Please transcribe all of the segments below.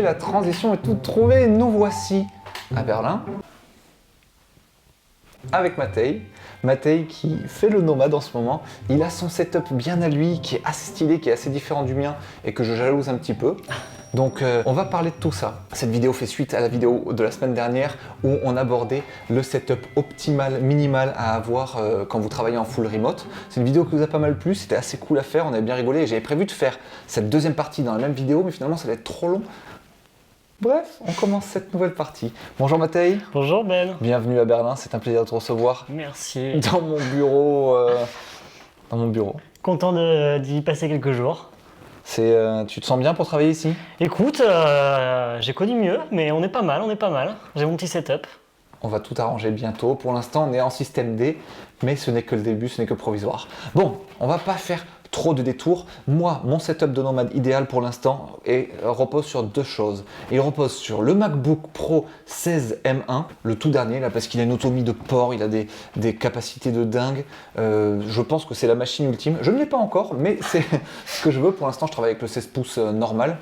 la transition est toute trouvée. Nous voici à Berlin avec Matej. Matej qui fait le nomade en ce moment. Il a son setup bien à lui, qui est assez stylé, qui est assez différent du mien et que je jalouse un petit peu. Donc on va parler de tout ça. Cette vidéo fait suite à la vidéo de la semaine dernière où on abordait le setup optimal, minimal à avoir quand vous travaillez en full remote. C'est une vidéo qui vous a pas mal plu, c'était assez cool à faire, on avait bien rigolé et j'avais prévu de faire cette deuxième partie dans la même vidéo, mais finalement ça va être trop long. Bref, on commence cette nouvelle partie. Bonjour Matej. Bonjour Ben. Bienvenue à Berlin, c'est un plaisir de te recevoir. Merci. Dans mon bureau. Content d'y passer quelques jours. Tu te sens bien pour travailler ici? Écoute, j'ai connu mieux, mais on est pas mal, J'ai mon petit setup. On va tout arranger bientôt. Pour l'instant, on est en système D, mais ce n'est que le début, ce n'est que provisoire. Bon, on va pas faire trop de détours. Moi, mon setup de nomade idéal pour l'instant repose sur deux choses. Il repose sur le MacBook Pro 16 M1, le tout dernier, là, parce qu'il a une autonomie de port, il a des capacités de dingue. Je pense que c'est la machine ultime. Je ne l'ai pas encore, mais c'est ce que je veux. Pour l'instant, je travaille avec le 16 pouces normal,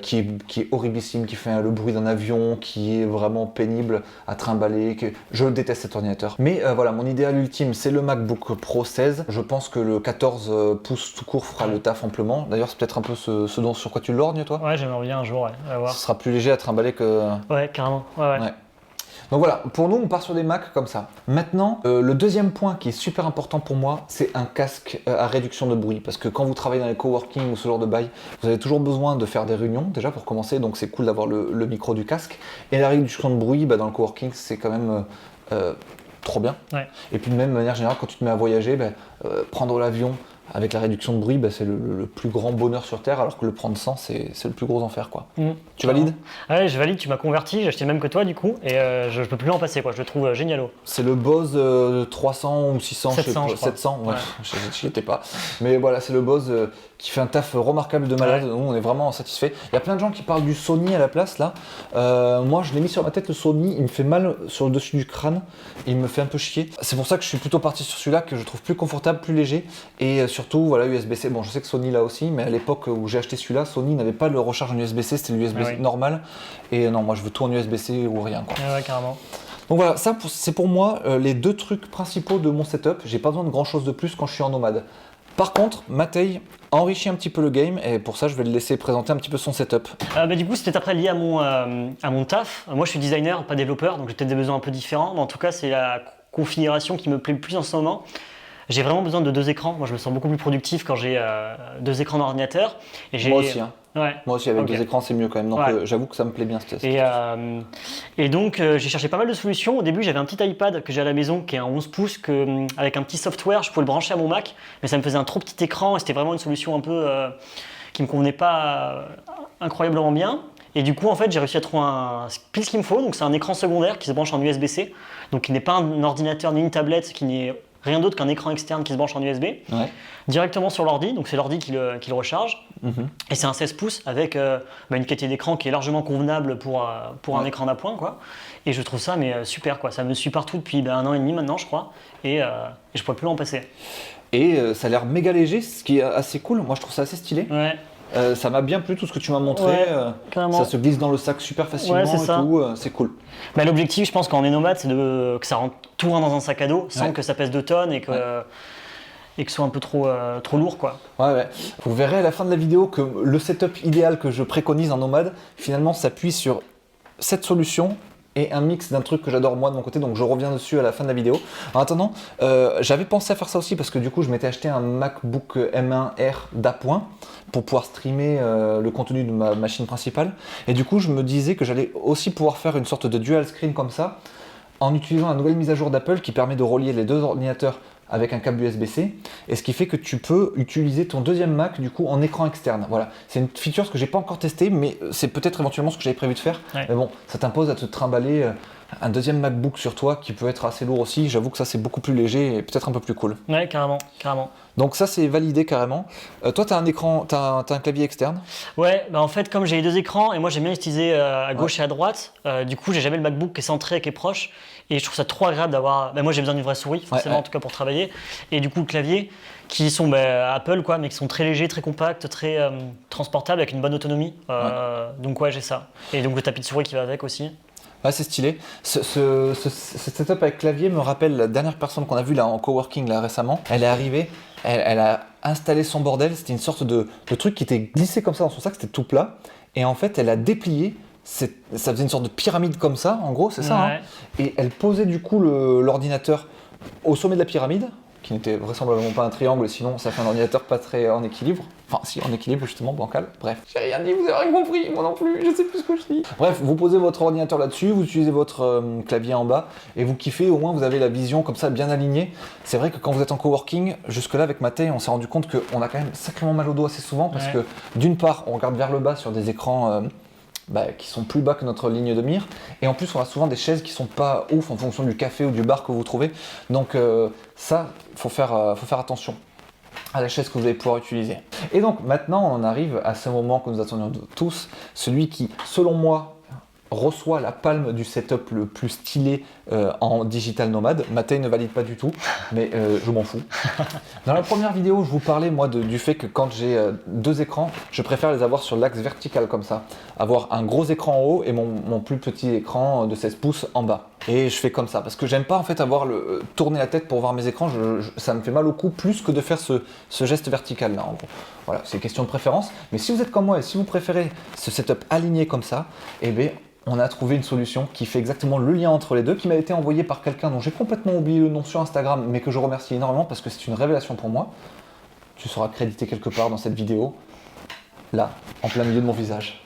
qui est horriblissime, qui fait le bruit d'un avion, qui est vraiment pénible à trimballer. Je déteste cet ordinateur. Mais voilà, mon idéal ultime, c'est le MacBook Pro 16. Je pense que le 14 pouces tout court fera le taf amplement. D'ailleurs, c'est peut-être un peu sur quoi tu lorgnes, toi? Ouais, j'aimerais bien un jour, ouais. À voir. Ce sera plus léger à trimballer que... Ouais, carrément. Ouais. Donc voilà, pour nous, on part sur des Macs comme ça. Maintenant, le deuxième point qui est super important pour moi, c'est un casque à réduction de bruit. Parce que quand vous travaillez dans les coworking ou ce genre de bail, vous avez toujours besoin de faire des réunions, déjà pour commencer. Donc c'est cool d'avoir le micro du casque. Et la réduction de bruit, dans le coworking, c'est quand même... trop bien. Ouais. Et puis de même manière générale, quand tu te mets à voyager, prendre l'avion avec la réduction de bruit, c'est le plus grand bonheur sur Terre, alors que le prendre sans, c'est le plus gros enfer, quoi. Tu valides? Ouais, je valide, tu m'as converti, j'ai acheté le même que toi du coup, et je peux plus en passer, quoi. Je le trouve génialo. C'est le Bose 300 ou 600, 700, je sais pas, 700, ouais. Ouais. J'y étais pas. Mais voilà, c'est le Bose qui fait un taf remarquable de malade. Ouais. Nous, on est vraiment satisfait. Il y a plein de gens qui parlent du Sony à la place, là. Moi, je l'ai mis sur ma tête, le Sony, il me fait mal sur le dessus du crâne, il me fait un peu chier. C'est pour ça que je suis plutôt parti sur celui-là, que je trouve plus confortable, plus léger, et surtout, voilà, USB-C. Bon, je sais que Sony l'a aussi, mais à l'époque où j'ai acheté celui-là, Sony n'avait pas le recharge en USB-C, c'était l'USB normal. Et non, moi, je veux tout en USB-C ou rien, quoi. Ouais, carrément. Donc voilà, ça c'est pour moi les deux trucs principaux de mon setup. J'ai pas besoin de grand chose de plus quand je suis en nomade. Par contre, Matej enrichit un petit peu le game et pour ça je vais le laisser présenter un petit peu son setup. Du coup, c'était après lié à mon taf. Moi, je suis designer, pas développeur, donc j'ai peut-être des besoins un peu différents. Mais en tout cas, c'est la configuration qui me plaît le plus en ce moment. J'ai vraiment besoin de deux écrans. Moi, je me sens beaucoup plus productif quand j'ai deux écrans d'ordinateur. Moi aussi, hein. Ouais. Moi aussi, avec deux écrans, c'est mieux quand même. Donc j'avoue que ça me plaît bien ce test. Et donc, j'ai cherché pas mal de solutions. Au début, j'avais un petit iPad que j'ai à la maison qui est un 11 pouces, avec un petit software, je pouvais le brancher à mon Mac, mais ça me faisait un trop petit écran et c'était vraiment une solution un peu qui me convenait pas incroyablement bien. Et du coup, en fait, j'ai réussi à trouver pile ce qu'il me faut. Donc, c'est un écran secondaire qui se branche en USB-C. Donc, qui n'est pas un ordinateur ni une tablette, qui n'est rien d'autre qu'un écran externe qui se branche en USB, directement sur l'ordi, donc c'est l'ordi qui le recharge, et c'est un 16 pouces avec une qualité d'écran qui est largement convenable pour un écran d'appoint, quoi. Et je trouve ça super, quoi. Ça me suit partout depuis 1 an et demi maintenant, je crois, et je ne pourrais plus m'en passer. Et ça a l'air méga léger, ce qui est assez cool. Moi je trouve ça assez stylé. Ouais. Ça m'a bien plu tout ce que tu m'as montré, ça se glisse dans le sac super facilement c'est cool. L'objectif, je pense, quand on est nomade, c'est que ça rentre tout dans un sac à dos sans que ça pèse 2 tonnes et que ce soit un peu trop lourd, quoi. Ouais. Vous verrez à la fin de la vidéo que le setup idéal que je préconise en nomade, finalement s'appuie sur cette solution et un mix d'un truc que j'adore moi de mon côté, donc je reviens dessus à la fin de la vidéo. En attendant, j'avais pensé à faire ça aussi parce que du coup je m'étais acheté un MacBook M1R d'appoint pour pouvoir streamer le contenu de ma machine principale, et du coup je me disais que j'allais aussi pouvoir faire une sorte de dual screen comme ça en utilisant la nouvelle mise à jour d'Apple qui permet de relier les deux ordinateurs avec un câble USB-C, et ce qui fait que tu peux utiliser ton deuxième Mac du coup en écran externe. Voilà, c'est une feature que j'ai pas encore testée, mais c'est peut-être éventuellement ce que j'avais prévu de faire. Mais bon, ça t'impose à te trimballer un deuxième MacBook sur toi qui peut être assez lourd aussi. J'avoue que ça c'est beaucoup plus léger et peut-être un peu plus cool. Ouais, carrément, carrément. Donc ça c'est validé carrément. Toi t'as un écran, t'as un clavier externe? Ouais, bah en fait, comme j'ai les deux écrans et moi j'aime bien utiliser à gauche et à droite, du coup j'ai jamais le MacBook qui est centré, qui est proche. Et je trouve ça trop agréable d'avoir. Bah, moi j'ai besoin d'une vraie souris, forcément, en tout cas pour travailler. Et du coup, le clavier, qui sont Apple, quoi, mais qui sont très légers, très compacts, très transportables, avec une bonne autonomie. Donc, ouais, j'ai ça. Et donc, le tapis de souris qui va avec aussi. Ouais, c'est stylé. Ce setup avec clavier me rappelle la dernière personne qu'on a vue là en coworking là récemment. Elle est arrivée, elle a installé son bordel. C'était une sorte de truc qui était glissé comme ça dans son sac, c'était tout plat. Et en fait, elle a déplié. Ça faisait une sorte de pyramide comme ça, en gros, c'est ça. Ouais. Hein. Et elle posait du coup l'ordinateur au sommet de la pyramide, qui n'était vraisemblablement pas un triangle, sinon ça fait un ordinateur pas très en équilibre. Enfin, si, en équilibre justement, bancal. Bref, j'ai rien dit, vous avez rien compris, moi non plus, je sais plus ce que je dis. Bref, vous posez votre ordinateur là-dessus, vous utilisez votre clavier en bas, et vous kiffez, au moins vous avez la vision comme ça bien alignée. C'est vrai que quand vous êtes en coworking, jusque-là avec Mathé, on s'est rendu compte qu'on a quand même sacrément mal au dos assez souvent, parce que d'une part, on regarde vers le bas sur des écrans qui sont plus bas que notre ligne de mire, et en plus on a souvent des chaises qui sont pas ouf en fonction du café ou du bar que vous trouvez, donc ça, faut faire attention à la chaise que vous allez pouvoir utiliser. Et donc maintenant on arrive à ce moment que nous attendions tous, celui qui, selon moi, reçoit la palme du setup le plus stylé en digital nomade. Mathé ne valide pas du tout, mais je m'en fous. Dans la première vidéo, je vous parlais moi du fait que quand j'ai deux écrans, je préfère les avoir sur l'axe vertical comme ça. Avoir un gros écran en haut et mon plus petit écran de 16 pouces en bas. Et je fais comme ça, parce que j'aime pas en fait avoir tourner la tête pour voir mes écrans, ça me fait mal au cou plus que de faire ce geste vertical là en gros. Voilà, c'est question de préférence, mais si vous êtes comme moi et si vous préférez ce setup aligné comme ça, eh bien on a trouvé une solution qui fait exactement le lien entre les deux, qui m'a été envoyée par quelqu'un dont j'ai complètement oublié le nom sur Instagram, mais que je remercie énormément parce que c'est une révélation pour moi. Tu seras crédité quelque part dans cette vidéo, là, en plein milieu de mon visage,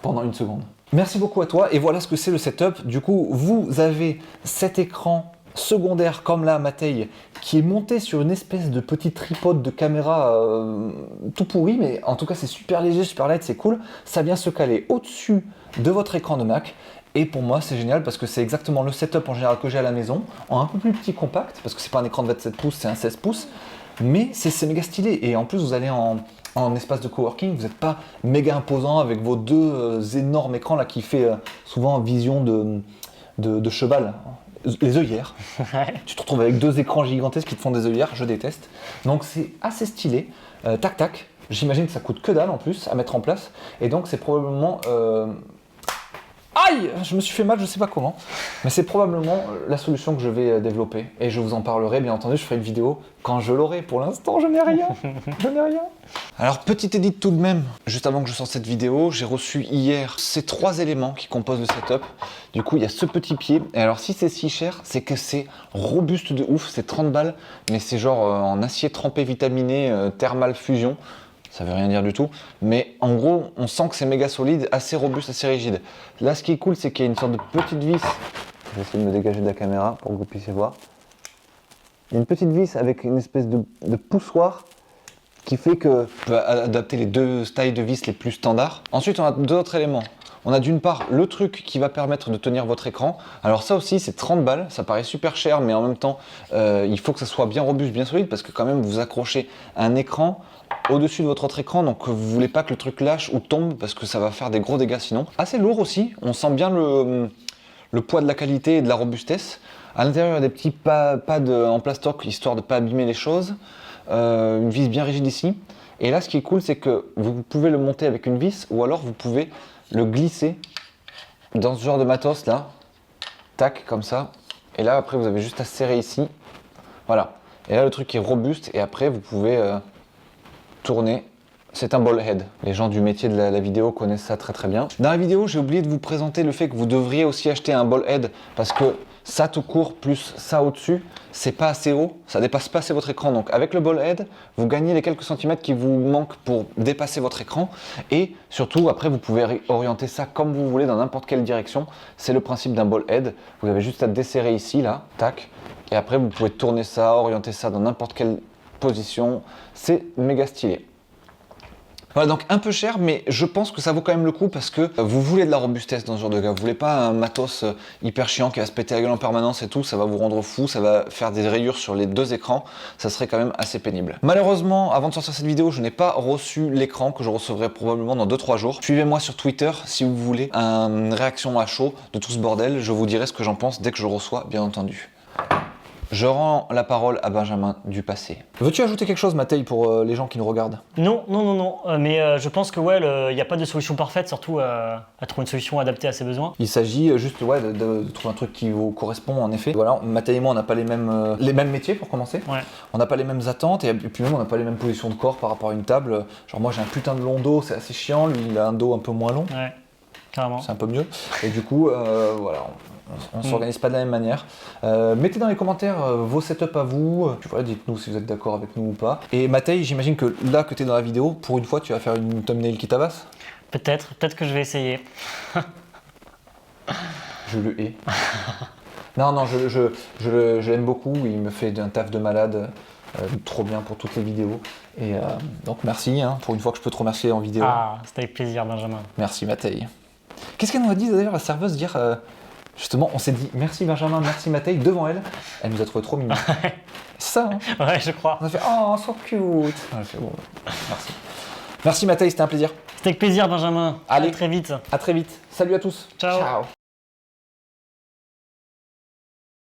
pendant une seconde. Merci beaucoup à toi, et voilà ce que c'est le setup. Du coup, vous avez cet écran secondaire comme là, Mathé, qui est monté sur une espèce de petit tripode de caméra tout pourri, mais en tout cas c'est super léger, super light, c'est cool. Ça vient se caler au-dessus de votre écran de Mac, et pour moi c'est génial parce que c'est exactement le setup en général que j'ai à la maison, en un peu plus petit compact, parce que c'est pas un écran de 27 pouces, c'est un 16 pouces, mais c'est méga stylé, et en plus vous allez en espace de coworking, vous n'êtes pas méga imposant avec vos deux énormes écrans là qui fait souvent vision de cheval. Les œillères. Tu te retrouves avec deux écrans gigantesques qui te font des œillères, je déteste. Donc c'est assez stylé. Tac tac. J'imagine que ça coûte que dalle en plus à mettre en place. Et donc c'est probablement... Aïe! Je me suis fait mal, je sais pas comment. Mais c'est probablement la solution que je vais développer. Et je vous en parlerai, bien entendu, je ferai une vidéo quand je l'aurai. Pour l'instant, je n'ai rien. Je n'ai rien. Alors, petite édite tout de même. Juste avant que je sorte cette vidéo, j'ai reçu hier ces trois éléments qui composent le setup. Du coup, il y a ce petit pied. Et alors, si c'est si cher, c'est que c'est robuste de ouf. C'est 30 balles, mais c'est genre en acier trempé vitaminé, thermal fusion. Ça veut rien dire du tout, mais en gros, on sent que c'est méga solide, assez robuste, assez rigide. Là, ce qui est cool, c'est qu'il y a une sorte de petite vis. Je vais essayer de me dégager de la caméra pour que vous puissiez voir. Il y a une petite vis avec une espèce de poussoir qui fait que on peut adapter les deux tailles de vis les plus standards. Ensuite, on a deux autres éléments. On a d'une part le truc qui va permettre de tenir votre écran. Alors ça aussi, c'est 30 balles, ça paraît super cher, mais en même temps, il faut que ça soit bien robuste, bien solide, parce que quand même, vous accrochez un écran au-dessus de votre autre écran, donc vous voulez pas que le truc lâche ou tombe, parce que ça va faire des gros dégâts sinon. Assez lourd aussi, on sent bien le poids de la qualité et de la robustesse. À l'intérieur, il y a des petits pads en plastoc, histoire de ne pas abîmer les choses. Une vis bien rigide ici. Et là, ce qui est cool, c'est que vous pouvez le monter avec une vis, ou alors vous pouvez le glisser dans ce genre de matos là, tac, comme ça. Et là, après, vous avez juste à serrer ici. Voilà. Et là, le truc est robuste, et après, vous pouvez tourner. C'est un ball head. Les gens du métier de la vidéo connaissent ça très très bien. Dans la vidéo, j'ai oublié de vous présenter le fait que vous devriez aussi acheter un ball head, parce que ça tout court plus ça au-dessus, c'est pas assez haut, ça dépasse pas assez votre écran. Donc avec le ball head, vous gagnez les quelques centimètres qui vous manquent pour dépasser votre écran, et surtout après vous pouvez orienter ça comme vous voulez dans n'importe quelle direction. C'est le principe d'un ball head. Vous avez juste à desserrer ici là, tac, et après vous pouvez tourner ça, orienter ça dans n'importe quelle position. C'est méga stylé. Voilà, donc un peu cher, mais je pense que ça vaut quand même le coup parce que vous voulez de la robustesse dans ce genre de cas. Vous voulez pas un matos hyper chiant qui va se péter la gueule en permanence et tout, ça va vous rendre fou, ça va faire des rayures sur les 2 écrans, ça serait quand même assez pénible. Malheureusement, avant de sortir cette vidéo, je n'ai pas reçu l'écran que je recevrai probablement dans 2-3 jours. Suivez-moi sur Twitter si vous voulez une réaction à chaud de tout ce bordel, je vous dirai ce que j'en pense dès que je reçois, bien entendu. Je rends la parole à Benjamin du passé. Veux-tu ajouter quelque chose, Matej, pour les gens qui nous regardent? Non, mais je pense que ouais, il n'y a pas de solution parfaite, surtout à trouver une solution adaptée à ses besoins. Il s'agit juste de trouver un truc qui vous correspond en effet. Voilà, Matej et moi on n'a pas les mêmes métiers pour commencer. Ouais. On n'a pas les mêmes attentes et puis même on n'a pas les mêmes positions de corps par rapport à une table. Genre moi j'ai un putain de long dos, c'est assez chiant, lui il a un dos un peu moins long. Ouais, carrément. C'est un peu mieux. Et du coup, voilà, on s'organise pas de la même manière. Mettez dans les commentaires vos setups à vous. Puis voilà, dites-nous si vous êtes d'accord avec nous ou pas. Et Matej, j'imagine que là que tu es dans la vidéo, pour une fois, tu vas faire une thumbnail qui tabasse. Peut-être que je vais essayer. Je le hais. Non, je l'aime beaucoup. Il me fait un taf de malade. Trop bien pour toutes les vidéos. Et donc merci pour une fois que je peux te remercier en vidéo. Ah, c'était avec plaisir, Benjamin. Merci Matej. Qu'est-ce qu'elle nous a dit d'ailleurs, la serveuse, dire justement, on s'est dit merci Benjamin, merci Matej devant elle. Elle nous a trouvé trop mignons. C'est ça, hein? Ouais, je crois. On a fait oh, so cute. On a fait, bon, merci. Merci Matej, c'était un plaisir. C'était avec plaisir, Benjamin. Allez. À très vite. À très vite. Salut à tous. Ciao. Ciao.